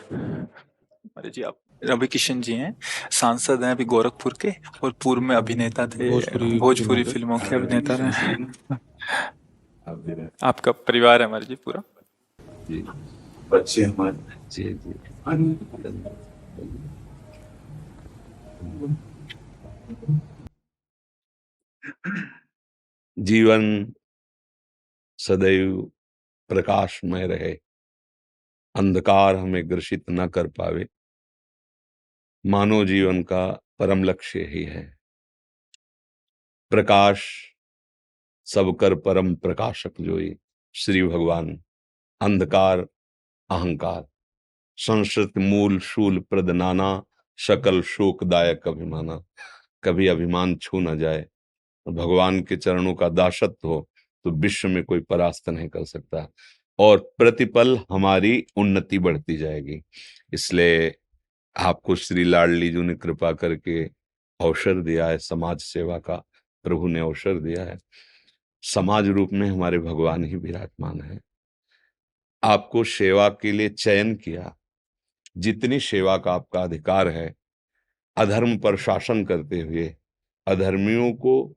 अरे जी, आप रवि किशन जी हैं, सांसद हैं अभी गोरखपुर के, और पूर्व में अभिनेता थे, भोजपुरी फिल्मों भोजपुरी के। फिल्मों के अभिनेता रहे। आप भी रहे। आपका परिवार है हमारे जी पूरा। जी, बच्चे हमारे। जी जी। जीवन सदैव प्रकाशमय रहे, अंधकार हमें ग्रसित न कर पावे, मानव जीवन का परम लक्ष्य ही है। प्रकाश सब कर परम प्रकाशक जोई, श्री भगवान। अंधकार अहंकार, संस्कृत मूल शूल प्रद नाना, सकल शोकदायक अभिमाना। कभी अभिमान छू न जाए, भगवान के चरणों का दासत्व हो तो विश्व में कोई परास्त नहीं कर सकता, और प्रतिपल हमारी उन्नति बढ़ती जाएगी। इसलिए आपको श्री लाडली जी ने कृपा करके अवसर दिया है, समाज सेवा का प्रभु ने अवसर दिया है। समाज रूप में हमारे भगवान ही विराजमान है। आपको सेवा के लिए चयन किया, जितनी सेवा का आपका अधिकार है, अधर्म पर शासन करते हुए अधर्मियों को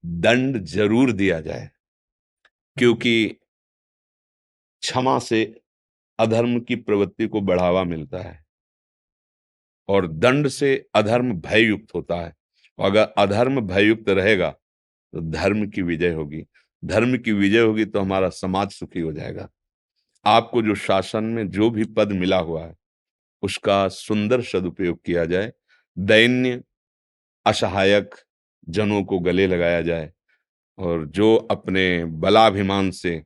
दंड जरूर दिया जाए, क्योंकि क्षमा से अधर्म की प्रवृत्ति को बढ़ावा मिलता है और दंड से अधर्म भययुक्त होता है। और अगर अधर्म भययुक्त रहेगा तो धर्म की विजय होगी, धर्म की विजय होगी तो हमारा समाज सुखी हो जाएगा। आपको जो शासन में जो भी पद मिला हुआ है उसका सुंदर सदुपयोग किया जाए, दैन्य असहायक जनों को गले लगाया जाए, और जो अपने बलाभिमान से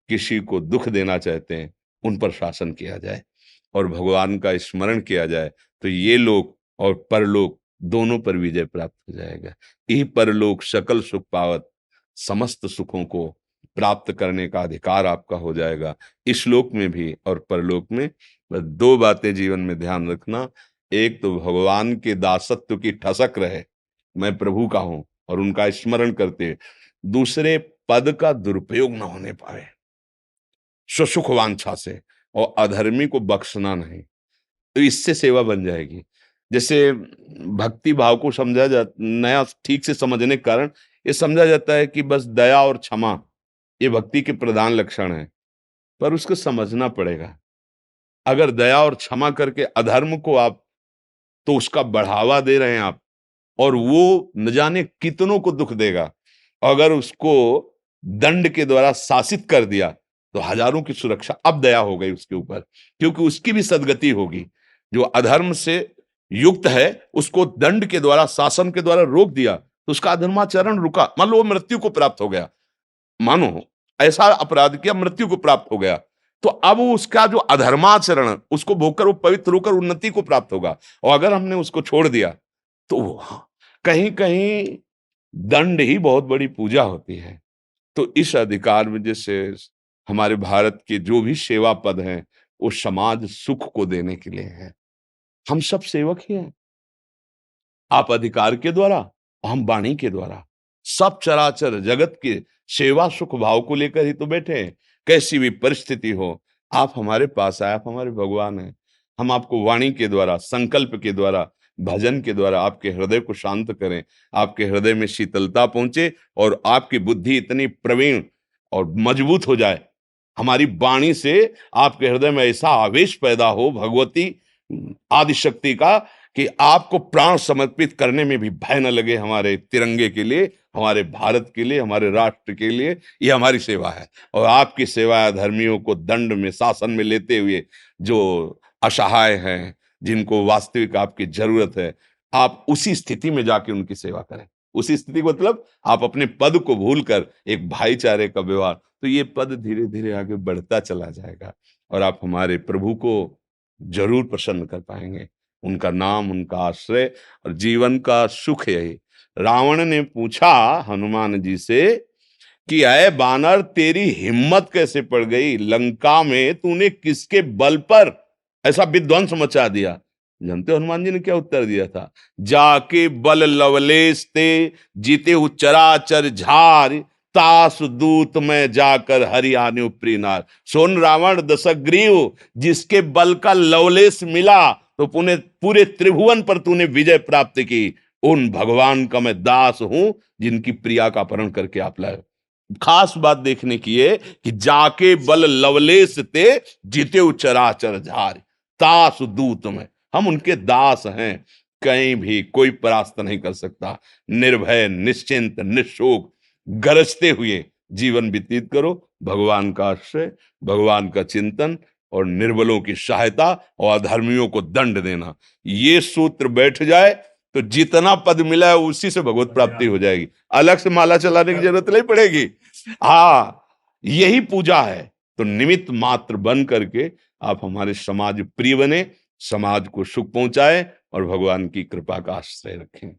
किसी को दुख देना चाहते हैं उन पर शासन किया जाए और भगवान का स्मरण किया जाए, तो ये लोक और परलोक दोनों पर विजय प्राप्त हो जाएगा। यही परलोक सकल सुख पावत, समस्त सुखों को प्राप्त करने का अधिकार आपका हो जाएगा, इस लोक में भी और परलोक में। बस दो बातें जीवन में ध्यान रखना, एक तो भगवान के दासत्व की ठसक रहे, मैं प्रभु का हूं, और उनका स्मरण करते। दूसरे, पद का दुरुपयोग न होने पाए स्वसुख वांछा से, और अधर्मी को बख्शना नहीं, तो इससे सेवा बन जाएगी। जैसे भक्ति भाव को समझा जा नया ठीक से समझने के कारण ये समझा जाता है कि बस दया और क्षमा ये भक्ति के प्रधान लक्षण हैं, पर उसको समझना पड़ेगा। अगर दया और क्षमा करके अधर्म को आप, तो उसका बढ़ावा दे रहे हैं आप, और वो न जाने कितनों को दुख देगा। अगर उसको दंड के द्वारा शासित कर दिया तो हजारों की सुरक्षा अब दया हो गई उसके ऊपर, क्योंकि उसकी भी सदगति होगी। जो अधर्म से युक्त है उसको दंड के द्वारा, शासन के द्वारा रोक दिया तो उसका अधर्माचरण रुका। मान लो वो मृत्यु को प्राप्त हो गया, मानो ऐसा अपराध किया मृत्यु को प्राप्त हो गया, तो अब उसका जो अधर्माचरण उसको भोगकर वो पवित्र होकर उन्नति को प्राप्त होगा। और अगर हमने उसको छोड़ दिया तो कहीं कहीं दंड ही बहुत बड़ी पूजा होती है। तो इस अधिकार में जैसे हमारे भारत के जो भी सेवा पद हैं वो समाज सुख को देने के लिए है। हम सब सेवक ही हैं, आप अधिकार के द्वारा, हम वाणी के द्वारा। सब चराचर जगत के सेवा सुख भाव को लेकर ही तो बैठे हैं। कैसी भी परिस्थिति हो, आप हमारे पास आए, आप हमारे भगवान हैं। हम आपको वाणी के द्वारा, संकल्प के द्वारा, भजन के द्वारा आपके हृदय को शांत करें, आपके हृदय में शीतलता पहुंचे और आपकी बुद्धि इतनी प्रवीण और मजबूत हो जाए, हमारी वाणी से आपके हृदय में ऐसा आवेश पैदा हो भगवती आदि शक्ति का, कि आपको प्राण समर्पित करने में भी भय न लगे। हमारे तिरंगे के लिए, हमारे भारत के लिए, हमारे राष्ट्र के लिए ये हमारी सेवा है। और आपकी सेवा धर्मियों को दंड में, शासन में लेते हुए, जो असहाय हैं, जिनको वास्तविक आपकी जरूरत है, आप उसी स्थिति में जाके उनकी सेवा करें। उसी स्थिति का मतलब आप अपने पद को भूलकर एक भाईचारे का व्यवहार, तो ये पद धीरे धीरे आगे बढ़ता चला जाएगा और आप हमारे प्रभु को जरूर प्रसन्न कर पाएंगे। उनका नाम, उनका आश्रय और जीवन का सुख यही। रावण ने पूछा हनुमान जी से कि अय बानर, तेरी हिम्मत कैसे पड़ गई, लंका में तूने किसके बल पर ऐसा विध्वंस मचा दिया। जानते हो हनुमान जी ने क्या उत्तर दिया था? जाके बल लवलेश ते, जीते हु चराचर झार, तास दूत में जाकर हरि आने प्रीनार। सोन रावण दशग्रीव, जिसके बल का लवलेश मिला तो पूरे पूरे त्रिभुवन पर तूने विजय प्राप्त की, उन भगवान का मैं दास हूं जिनकी प्रिया का अपहरण करके आप लाए। खास बात देखने की है कि जाके बल लवलेश ते जीते चराचर झार, तास दूत में, हम उनके दास हैं, कहीं भी कोई परास्त नहीं कर सकता। निर्भय, निश्चिंत, निशोक, गरजते हुए जीवन व्यतीत करो, भगवान का आश्रय, भगवान का चिंतन और निर्बलों की सहायता और अधर्मियों को दंड देना, ये सूत्र बैठ जाए तो जितना पद मिला है उसी से भगवत प्राप्ति हो जाएगी, अलग से माला चलाने की जरूरत नहीं पड़ेगी। हाँ, यही पूजा है। तो निमित्त मात्र बन करके आप हमारे समाज प्रिय बने, समाज को सुख पहुंचाए और भगवान की कृपा का आश्रय रखें।